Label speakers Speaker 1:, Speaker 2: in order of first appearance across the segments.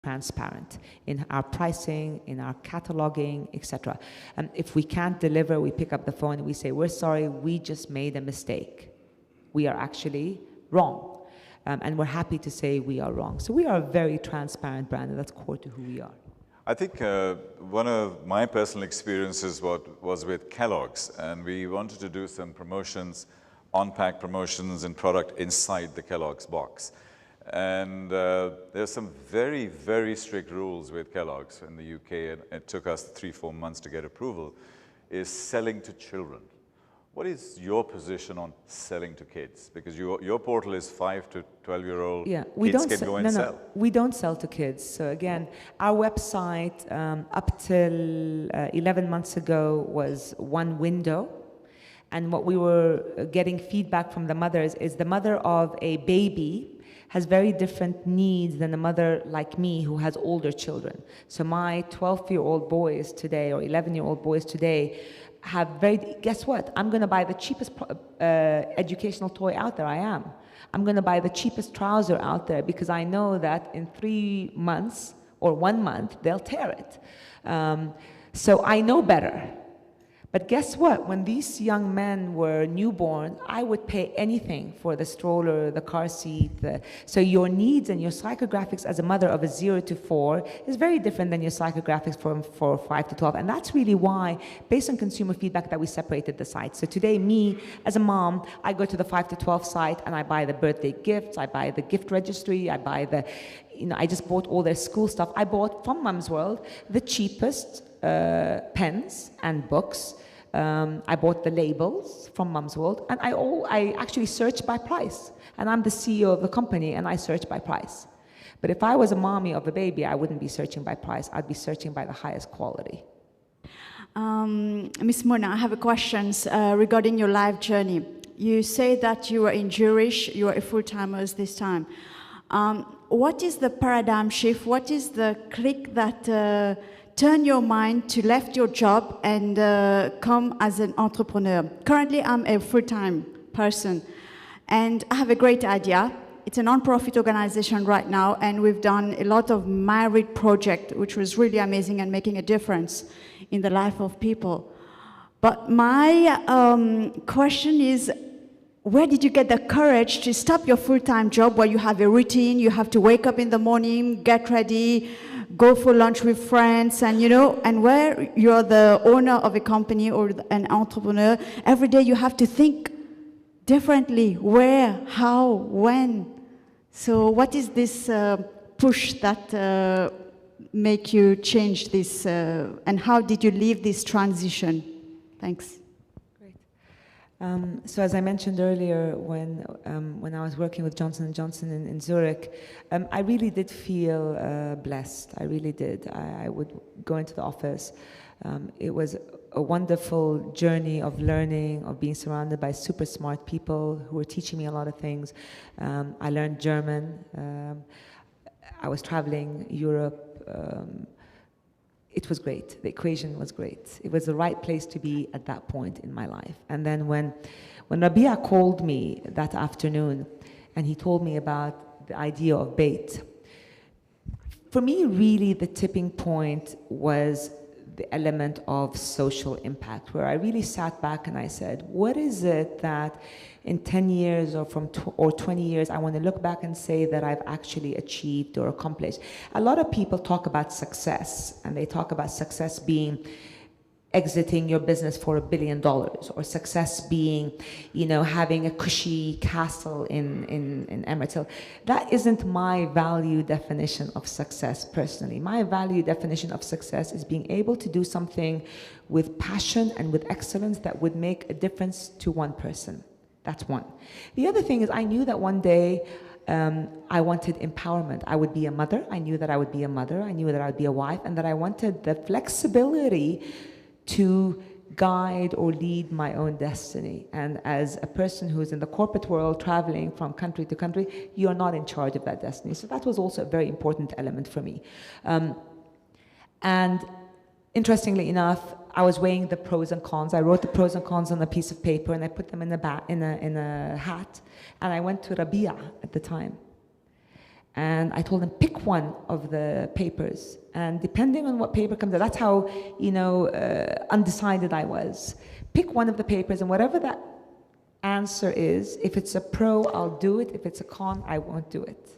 Speaker 1: transparent in our pricing, in our cataloging, etc. If we can't deliver, we pick up the phone and we say, we're sorry, we just made a mistake. We are actually wrong. And we're happy to say we are wrong. So we are a very transparent brand, and that's core to who we are.
Speaker 2: I think one of my personal experiences was with Kellogg's, and we wanted to do some promotions, on-pack promotions and product inside the Kellogg's box. And there's some very, very strict rules with Kellogg's in the UK, and it took us 3-4 months to get approval, is selling to children. What is your position on selling to kids? Because your portal is 5 to 12-year-old kids can go and sell.
Speaker 1: We don't sell to kids. So again, our website up till 11 months ago was one window. And what we were getting feedback from the mothers is the mother of a baby has very different needs than a mother like me who has older children. So my 12-year-old boys today or 11-year-old boys today have guess what? I'm going to buy the cheapest educational toy out there. I'm going to buy the cheapest trouser out there because I know that in 3 months or 1 month, they'll tear it. So I know better. But guess what? When these young men were newborn, I would pay anything for the stroller, the car seat. So your needs and your psychographics as a mother of a 0 to 4 is very different than your psychographics for 5 to 12. And that's really why, based on consumer feedback, that we separated the sites. So today, me, as a mom, I go to the 5 to 12 site and I buy the birthday gifts, I buy the gift registry, I buy I just bought all their school stuff. I bought from Mum's World the cheapest pens and books. I bought the labels from Mum's World, and I actually searched by price. And I'm the CEO of the company, and I search by price. But if I was a mommy of a baby, I wouldn't be searching by price. I'd be searching by the highest quality.
Speaker 3: Ms. Mona, I have a question regarding your life journey. You say that you were in Zurich, you are a full-timers this time. What is the paradigm shift? What is the click that turn your mind to left your job and come as an entrepreneur? Currently, I'm a full-time person, and I have a great idea. It's a non-profit organization right now, and we've done a lot of married project, which was really amazing and making a difference in the life of people. But my question is, where did you get the courage to stop your full-time job where you have a routine, you have to wake up in the morning, get ready, go for lunch with friends, and and where you're the owner of a company or an entrepreneur, every day you have to think differently, where, how, when. So what is this push that make you change this, and how did you leave this transition? Thanks.
Speaker 1: Great. So as I mentioned earlier, when I was working with Johnson & Johnson in Zurich, I really did feel blessed. I really did. I would go into the office. It was a wonderful journey of learning, of being surrounded by super smart people who were teaching me a lot of things. I learned German. I was traveling Europe. It was great. The equation was great. It was the right place to be at that point in my life. And then when Rabia called me that afternoon and he told me about the idea of bait, for me, really the tipping point was the element of social impact, where I really sat back and I said, what is it that in 10 years or 20 years, I want to look back and say that I've actually achieved or accomplished? A lot of people talk about success, and they talk about success being exiting your business for $1 billion, or success being, having a cushy castle in Emirates Hill. That isn't my value definition of success personally. My value definition of success is being able to do something with passion and with excellence that would make a difference to one person. That's one. The other thing is I knew that one day I wanted empowerment. I would be a mother. I knew that I would be a mother. I knew that I would be a wife, and that I wanted the flexibility to guide or lead my own destiny. And as a person who's in the corporate world, traveling from country to country, you're not in charge of that destiny. So that was also a very important element for me. And interestingly enough, I was weighing the pros and cons. I wrote the pros and cons on a piece of paper, and I put them in a hat. And I went to Rabia at the time. And I told him, pick one of the papers. And depending on what paper comes out, that's how, undecided I was. Pick one of the papers, and whatever that answer is, if it's a pro, I'll do it. If it's a con, I won't do it.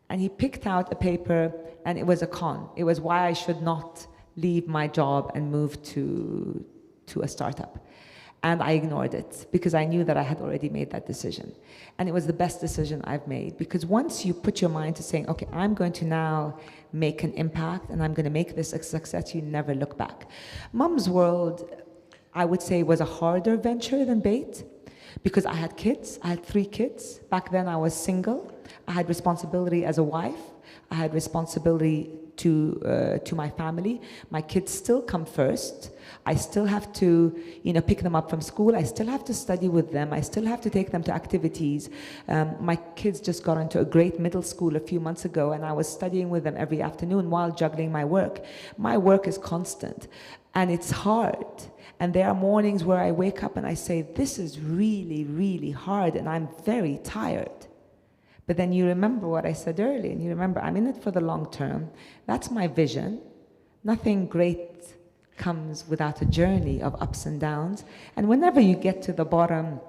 Speaker 1: And he picked out a paper, and it was a con. It was why I should not leave my job and move to a startup. And I ignored it because I knew that I had already made that decision. And it was the best decision I've made, because once you put your mind to saying, okay, I'm going to now make an impact and I'm going to make this a success, you never look back. Mum's World, I would say, was a harder venture than Bait, because I had kids. I had 3 kids. Back then I was single. I had responsibility as a wife. I had responsibility to my family. My kids still come first. I still have to, pick them up from school. I still have to study with them. I still have to take them to activities. My kids just got into a great middle school a few months ago, and I was studying with them every afternoon while juggling my work. My work is constant, and it's hard. And there are mornings where I wake up and I say, this is really, really hard, and I'm very tired. But then you remember what I said earlier, and you remember I'm in it for the long term. That's my vision. Nothing great comes without a journey of ups and downs. And whenever you get to the bottom,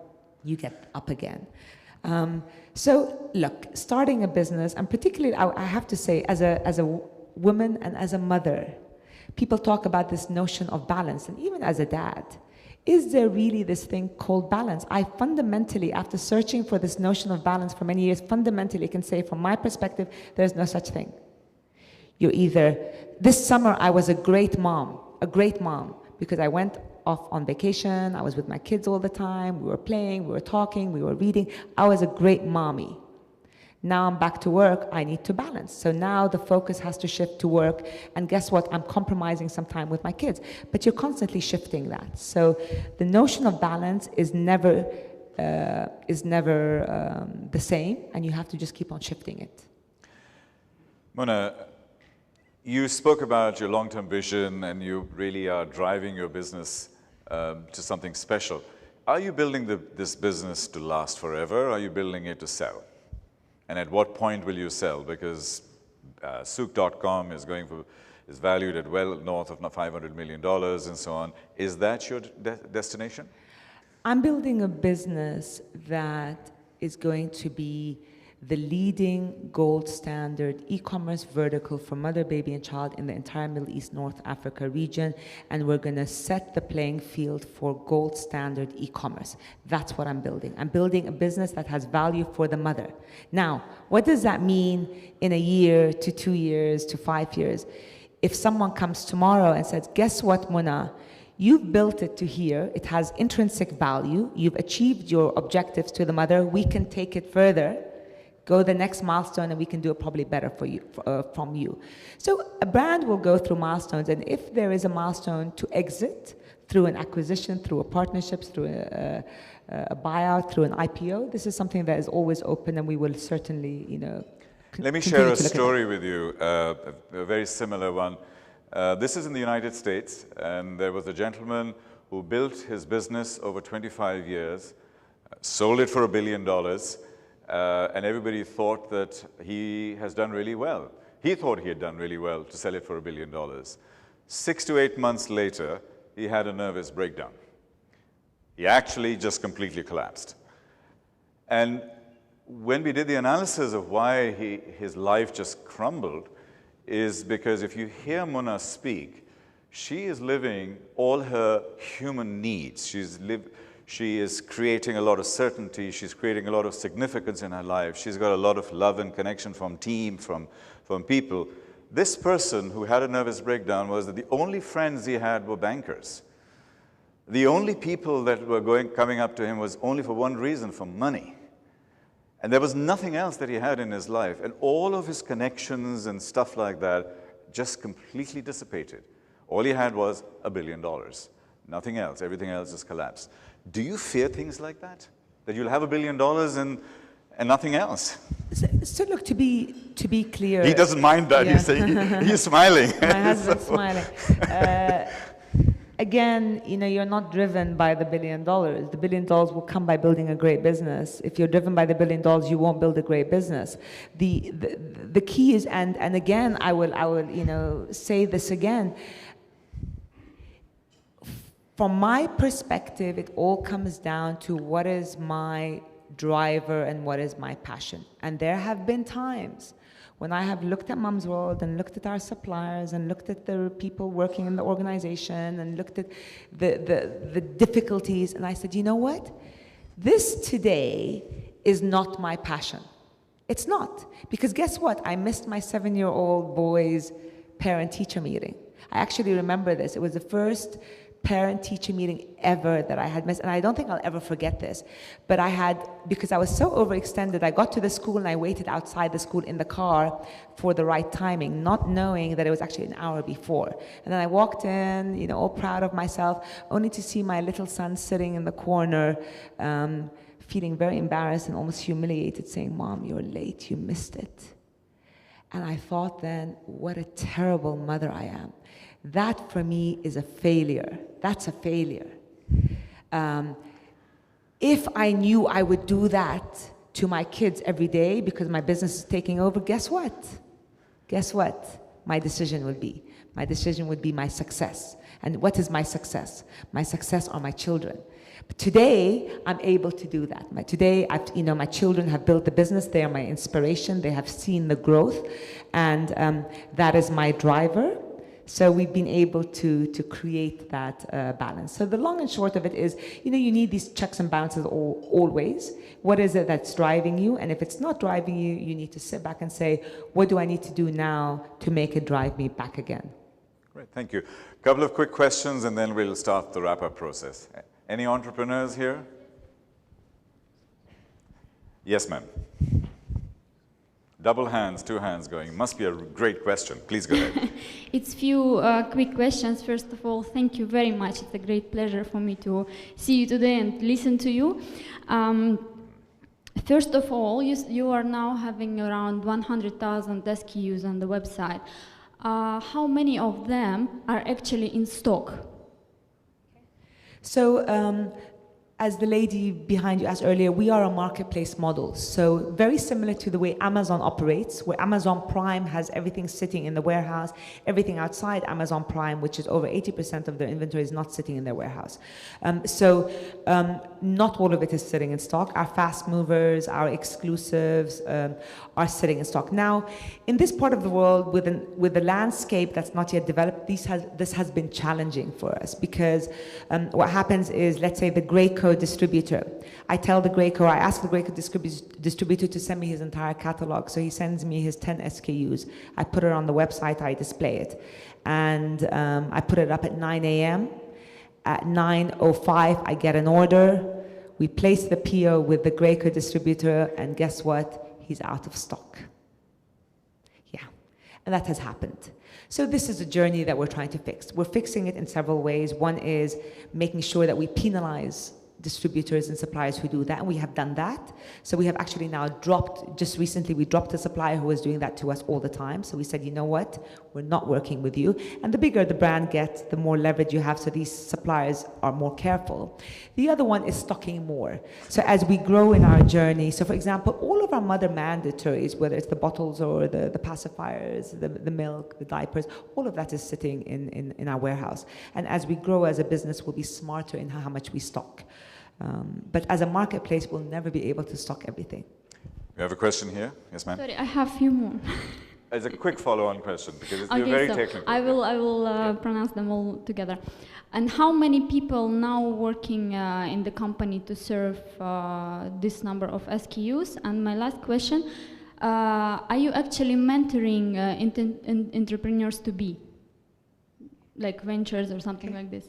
Speaker 1: you get up again. So look, starting a business, and particularly I have to say, as a woman and as a mother, people talk about this notion of balance, and even as a dad. Is there really this thing called balance? I fundamentally, after searching for this notion of balance for many years, fundamentally can say from my perspective, there's no such thing. You're either, this summer I was a great mom, because I went off on vacation, I was with my kids all the time, we were playing, we were talking, we were reading. I was a great mommy. Now I'm back to work, I need to balance. So now the focus has to shift to work, and guess what? I'm compromising some time with my kids. But you're constantly shifting that. So the notion of balance is never the same, and you have to just keep on shifting it.
Speaker 2: Mona, you spoke about your long-term vision, and you really are driving your business to something special. Are you building this business to last forever, or are you building it to sell? And at what point will you sell? Because Souk.com is valued at well north of $500 million and so on. Is that your destination?
Speaker 1: I'm building a business that is going to be the leading gold standard e-commerce vertical for mother, baby, and child in the entire Middle East, North Africa region. And we're going to set the playing field for gold standard e-commerce. That's what I'm building. I'm building a business that has value for the mother. Now, what does that mean in a year to 2 years to 5 years? If someone comes tomorrow and says, guess what, Mona? You've built it to here. It has intrinsic value. You've achieved your objectives to the mother. We can take it further. Go the next milestone, and we can do it probably better for you, from you. So a brand will go through milestones, and if there is a milestone to exit through an acquisition, through a partnership, through a buyout, through an IPO, this is something that is always open, and we will certainly,
Speaker 2: Let me share a story with you, a very similar one. This is in the United States, and there was a gentleman who built his business over 25 years, sold it for $1 billion, and everybody thought that he has done really well. He thought he had done really well to sell it for $1 billion. 6 to 8 months later, he had a nervous breakdown. He actually just completely collapsed. And when we did the analysis of why his life just crumbled, is because if you hear Mona speak, she is living all her human needs. She is creating a lot of certainty. She's creating a lot of significance in her life. She's got a lot of love and connection from team, from people. This person who had a nervous breakdown was that the only friends he had were bankers. The only people that were coming up to him was only for one reason, for money. And there was nothing else that he had in his life. And all of his connections and stuff like that just completely dissipated. All he had was $1 billion. Nothing else. Everything else just collapsed. Do you fear things like that? That you'll have $1 billion and nothing else?
Speaker 1: So look, to be clear.
Speaker 2: He doesn't mind that.
Speaker 1: Yeah.
Speaker 2: You say he's smiling.
Speaker 1: My husband's smiling. Again, you're not driven by the $1 billion. The $1 billion will come by building a great business. If you're driven by the $1 billion, you won't build a great business. The key is, and again, I will say this again. From my perspective, it all comes down to what is my driver and what is my passion. And there have been times when I have looked at Mom's World and looked at our suppliers and looked at the people working in the organization and looked at the difficulties, and I said, you know what? This today is not my passion. It's not. Because guess what? I missed my 7-year-old boy's parent-teacher meeting. I actually remember this. It was the first parent-teacher meeting ever that I had missed, and I don't think I'll ever forget this, but because I was so overextended, I got to the school and I waited outside the school in the car for the right timing, not knowing that it was actually an hour before. And then I walked in, all proud of myself, only to see my little son sitting in the corner, feeling very embarrassed and almost humiliated, saying, "Mom, you're late, you missed it." And I thought then, what a terrible mother I am. That for me is a failure. That's a failure. If I knew I would do that to my kids every day because my business is taking over, guess what? Guess what my decision would be? My decision would be my success. And what is my success? My success are my children. But today, I'm able to do that. Today, my children have built the business. They are my inspiration. They have seen the growth. And that is my driver. So we've been able to create that balance. So the long and short of it is, you need these checks and balances always. What is it that's driving you? And if it's not driving you, you need to sit back and say, what do I need to do now to make it drive me back again?
Speaker 2: Great, thank you. A couple of quick questions and then we'll start the wrap-up process. Any entrepreneurs here? Yes, ma'am. Double hands, 2 hands going. Must be a great question. Please go ahead.
Speaker 4: It's few quick questions. First of all, thank you very much. It's a great pleasure for me to see you today and listen to you. First of all, you are now having around 100,000 SKUs on the website. How many of them are actually in stock?
Speaker 1: So, as the lady behind you asked earlier, we are a marketplace model. So very similar to the way Amazon operates, where Amazon Prime has everything sitting in the warehouse, everything outside Amazon Prime, which is over 80% of their inventory, is not sitting in their warehouse. Not all of it is sitting in stock. Our fast movers, our exclusives are sitting in stock. Now, in this part of the world, with the landscape that's not yet developed, this has been challenging for us because what happens is, let's say the Graco distributor. I ask the Graco distributor to send me his entire catalog. So he sends me his 10 SKUs. I put it on the website, I display it. And I put it up at 9 a.m. At 9:05, I get an order. We place the PO with the Graco distributor, and guess what? He's out of stock. Yeah, and that has happened. So this is a journey that we're trying to fix. We're fixing it in several ways. One is making sure that we penalize distributors and suppliers who do that, and we have done that. So we have actually now just recently we dropped a supplier who was doing that to us all the time. So we said, you know what, we're not working with you. And the bigger the brand gets, the more leverage you have, so these suppliers are more careful. The other one is stocking more. So as we grow in our journey, so for example, all of our mother mandatories, whether it's the bottles or the pacifiers, the milk, the diapers, all of that is sitting in our warehouse. And as we grow as a business, we'll be smarter in how much we stock. But as a marketplace, we'll never be able to stock everything.
Speaker 2: We have a question here. Yes, ma'am.
Speaker 4: Sorry, I have a few more.
Speaker 2: It's a quick follow-on question because it's
Speaker 4: Okay,
Speaker 2: very
Speaker 4: so
Speaker 2: technical.
Speaker 4: I will pronounce them all together. And how many people now working in the company to serve this number of SKUs? And my last question, are you actually mentoring entrepreneurs to be? Like ventures or something like this?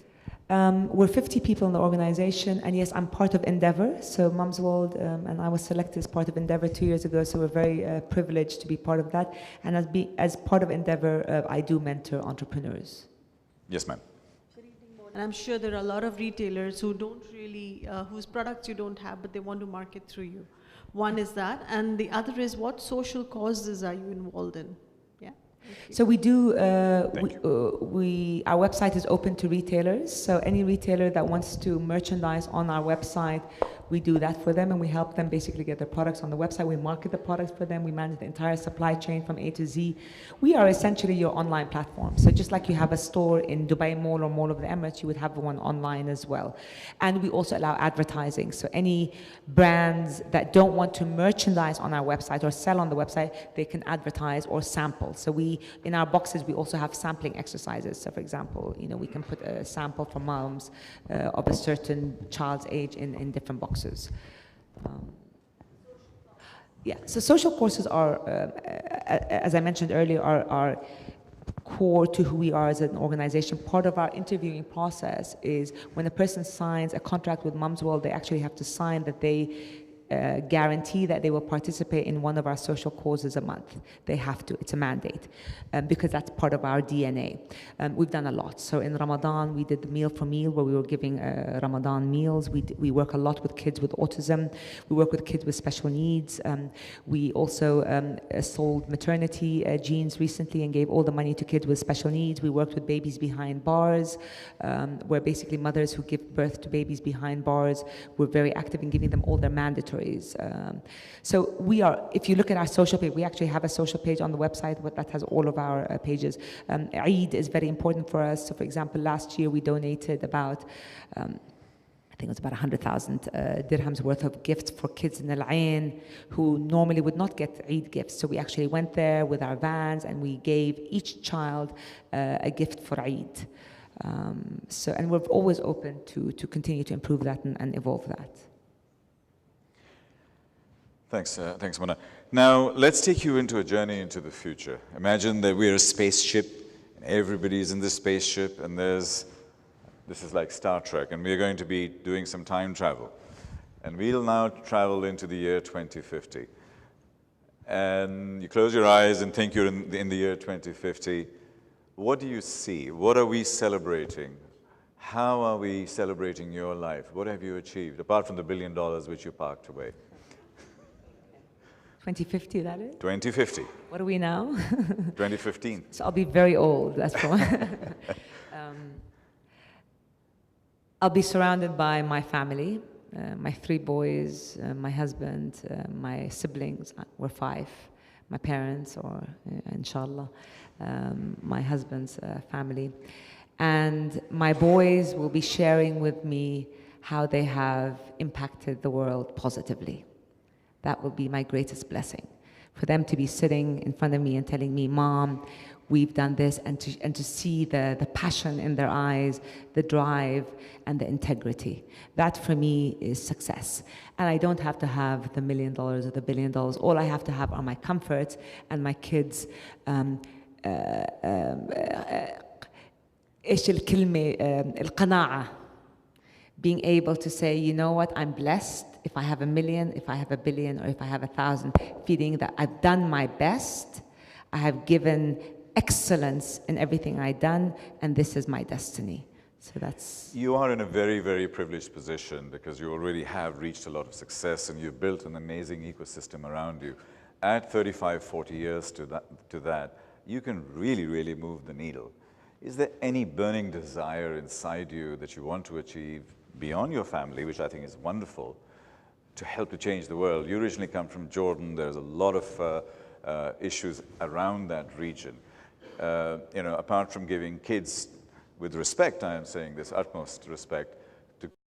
Speaker 1: We're 50 people in the organization, and yes, I'm part of Endeavor. So Mom's World, and I was selected as part of Endeavor 2 years ago, so we're very privileged to be part of that. And as part of Endeavor, I do mentor entrepreneurs.
Speaker 2: Yes, ma'am.
Speaker 5: And I'm sure there are a lot of retailers who don't really, whose products you don't have, but they want to market through you. One is that, and the other is what social causes are you involved in? Yeah.
Speaker 1: So we do,
Speaker 2: Thank you.
Speaker 1: our website is open to retailers. So any retailer that wants to merchandise on our website, we do that for them and we help them basically get their products on the website. We market the products for them. We manage the entire supply chain from A to Z. We are essentially your online platform. So just like you have a store in Dubai Mall or Mall of the Emirates, you would have one online as well. And we also allow advertising. So any brands that don't want to merchandise on our website or sell on the website, they can advertise or sample. So in our boxes, we also have sampling exercises. So for example, we can put a sample for moms of a certain child's age in different boxes. Yeah, so social courses are, as I mentioned earlier, are core to who we are as an organization. Part of our interviewing process is when a person signs a contract with Mums World, they actually have to sign that they guarantee that they will participate in one of our social causes a month. They have to, it's a mandate, because that's part of our DNA. We've done a lot. So in Ramadan, we did the Meal for Meal, where we were giving Ramadan meals. We work a lot with kids with autism. We work with kids with special needs. We also sold maternity jeans recently and gave all the money to kids with special needs. We worked with babies behind bars, where basically mothers who give birth to babies behind bars, we're very active in giving them all their mandatories. So we are, if you look at our social page, we actually have a social page on the website that has all of our pages. Eid is very important for us. So for example, last year we donated about, I think it was about 100,000 dirhams worth of gifts for kids in Al Ain who normally would not get Eid gifts. So we actually went there with our vans and we gave each child a gift for Eid. And we're always open to continue to improve that and evolve that.
Speaker 2: Thanks, Mona. Now, let's take you into a journey into the future. Imagine that we're a spaceship, and everybody's in the spaceship, and this is like Star Trek, and we're going to be doing some time travel. And we'll now travel into the year 2050. And you close your eyes and think you're in the year 2050. What do you see? What are we celebrating? How are we celebrating your life? What have you achieved, apart from the $1 billion which you parked away?
Speaker 1: 2050, that is?
Speaker 2: 2050.
Speaker 1: What are we now?
Speaker 2: 2015.
Speaker 1: So I'll be very old, that's for I'll be surrounded by my family, my 3 boys, my husband, my siblings. We're 5. My parents, or inshallah, my husband's family. And my boys will be sharing with me how they have impacted the world positively. That will be my greatest blessing. For them to be sitting in front of me and telling me, Mom, we've done this, and to see the passion in their eyes, the drive, and the integrity. That for me is success. And I don't have to have the $1 million or the $1 billion. All I have to have are my comforts and my kids. إيش الكلمة القناعة. Being able to say, you know what, I'm blessed if I have $1 million, if I have $1 billion, or if I have 1,000, feeling that I've done my best, I have given excellence in everything I've done, and this is my destiny. So that's...
Speaker 2: You are in a very, very privileged position because you already have reached a lot of success and you've built an amazing ecosystem around you. Add 35, 40 years to that, you can really, really move the needle. Is there any burning desire inside you that you want to achieve beyond your family, which I think is wonderful, to help to change the world? You originally come from Jordan. There's a lot of issues around that region. Apart from giving kids, with respect, I am saying this, utmost respect,